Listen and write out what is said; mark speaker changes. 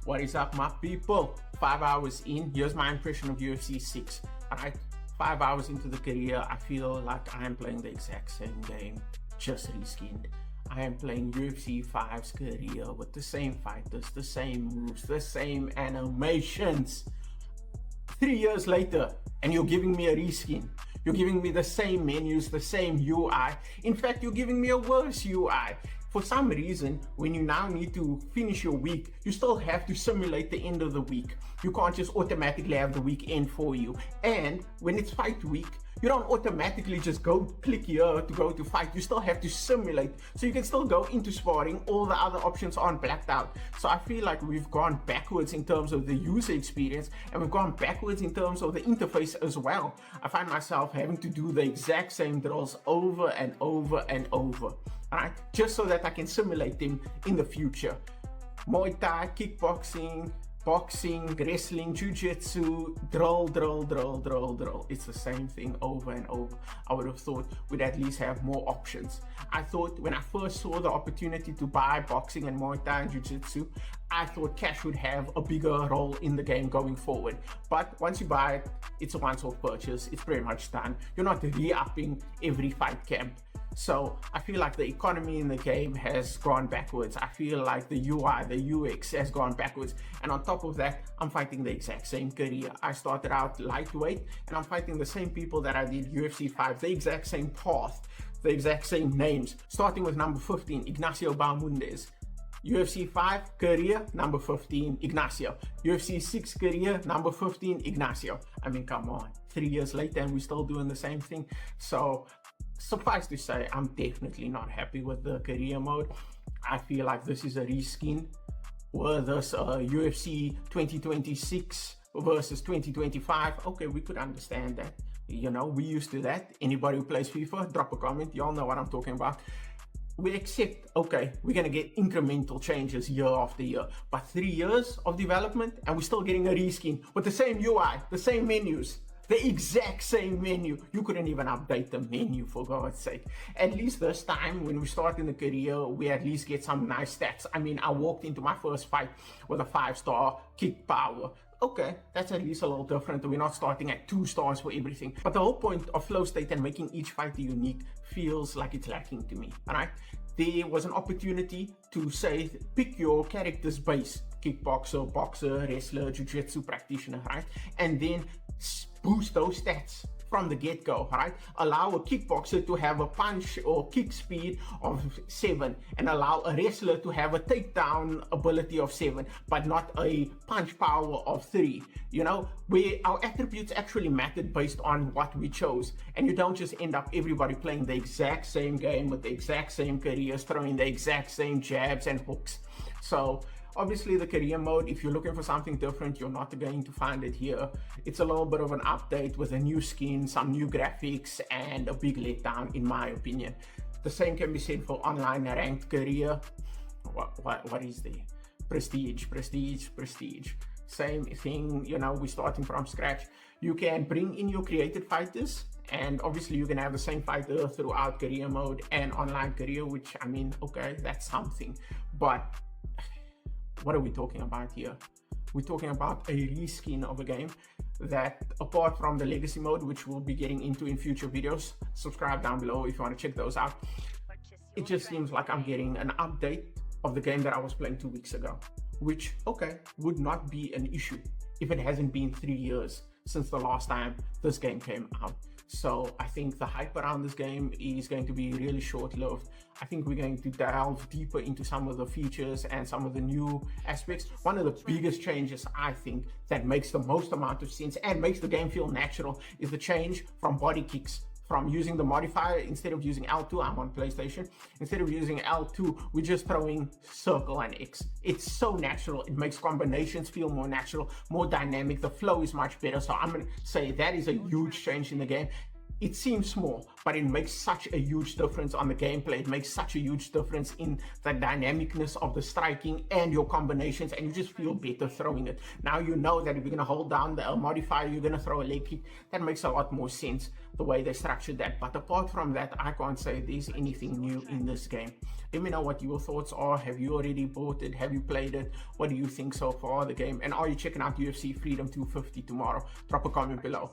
Speaker 1: What is up, my people? 5 hours in, here's my impression of UFC 6. Alright, 5 hours into the career, I feel like I am playing the exact same game, just reskinned. I am playing UFC 5's career with the same fighters, the same moves, the same animations. 3 years later, and you're giving me a reskin. You're giving me the same menus, the same UI. In fact, you're giving me a worse UI. For some reason, when you now need to finish your week, you still have to simulate the end of the week. You can't just automatically have the week end for you. And when it's fight week, you don't automatically just go click here to go to fight. You still have to simulate. So you can still go into sparring. All the other options aren't blacked out. So I feel like we've gone backwards in terms of the user experience, and we've gone backwards in terms of the interface as well. I find myself having to do the exact same drills over and over and over. Alright, just so that I can simulate them in the future. Muay Thai, kickboxing, boxing, wrestling, jiu-jitsu, drill. It's the same thing over and over. I would have thought we'd at least have more options. I thought when I first saw the opportunity to buy boxing and Muay Thai and jiu-jitsu, I thought cash would have a bigger role in the game going forward. But once you buy it, it's a once-off purchase. It's pretty much done. You're not re-upping every fight camp. So I feel like the economy in the game has gone backwards. I feel like the UI, the UX has gone backwards. And on top of that, I'm fighting the exact same career. I started out lightweight and I'm fighting the same people that I did UFC 5, the exact same path, the exact same names. Starting with number 15, Ignacio Bahamondes. UFC 5 career, number 15, Ignacio. UFC 6 career, number 15, Ignacio. I mean, come on, 3 years later and we're still doing the same thing. So suffice to say, I'm definitely not happy with the career mode. I feel like this is a reskin. Were this UFC 2026 versus 2025, okay, we could understand that. You know, we used to that. Anybody who plays FIFA, drop a comment. Y'all know what I'm talking about. We accept, okay, we're gonna get incremental changes year after year. But 3 years of development and we're still getting a reskin with the same UI, the same menus. The exact same menu. You couldn't even update the menu, for God's sake. At least this time, when we start in the career, we at least get some nice stats. I mean, I walked into my first fight with a 5-star kick power. Okay, that's at least a little different. We're not starting at 2 stars for everything. But the whole point of flow state and making each fighter unique feels like it's lacking to me, alright? There was an opportunity to say, pick your character's base. Kickboxer, boxer, wrestler, jiu-jitsu practitioner, right? And then boost those stats from the get-go, right? Allow a kickboxer to have a punch or kick speed of 7 and allow a wrestler to have a takedown ability of 7, but not a punch power of 3. You know, where our attributes actually mattered based on what we chose, and you don't just end up everybody playing the exact same game with the exact same careers, throwing the exact same jabs and hooks. So obviously the career mode, if you're looking for something different, you're not going to find it here. It's a little bit of an update with a new skin, some new graphics, and a big letdown in my opinion. The same can be said for online ranked career. What is there? Prestige. Same thing, you know, we're starting from scratch. You can bring in your created fighters, and obviously you can have the same fighter throughout career mode and online career, which, I mean, okay, that's something. But what are we talking about here? We're talking about a reskin of a game that, apart from the legacy mode, which we'll be getting into in future videos, subscribe down below if you want to check those out. It just seems like I'm getting an update of the game that I was playing 2 weeks ago, which, okay, would not be an issue if it hasn't been 3 years since the last time this game came out. So I think the hype around this game is going to be really short-lived. I think we're going to delve deeper into some of the features and some of the new aspects. One of the biggest changes, I think, that makes the most amount of sense and makes the game feel natural is the change from body kicks. From using the modifier, instead of using L2, I'm on PlayStation, instead of using L2, we're just throwing circle and X. It's so natural. It makes combinations feel more natural, more dynamic. The flow is much better. So I'm going to say that is a huge change in the game. It seems small, but it makes such a huge difference on the gameplay. It makes such a huge difference in the dynamicness of the striking and your combinations, and you just feel better throwing it. Now you know that if you're going to hold down the modifier, you're going to throw a leg kick. That makes a lot more sense the way they structured that. But apart from that, I can't say there's anything new in this game. Let me know what your thoughts are. Have you already bought it? Have you played it? What do you think so far of the game? And are you checking out UFC Freedom 250 tomorrow? Drop a comment below.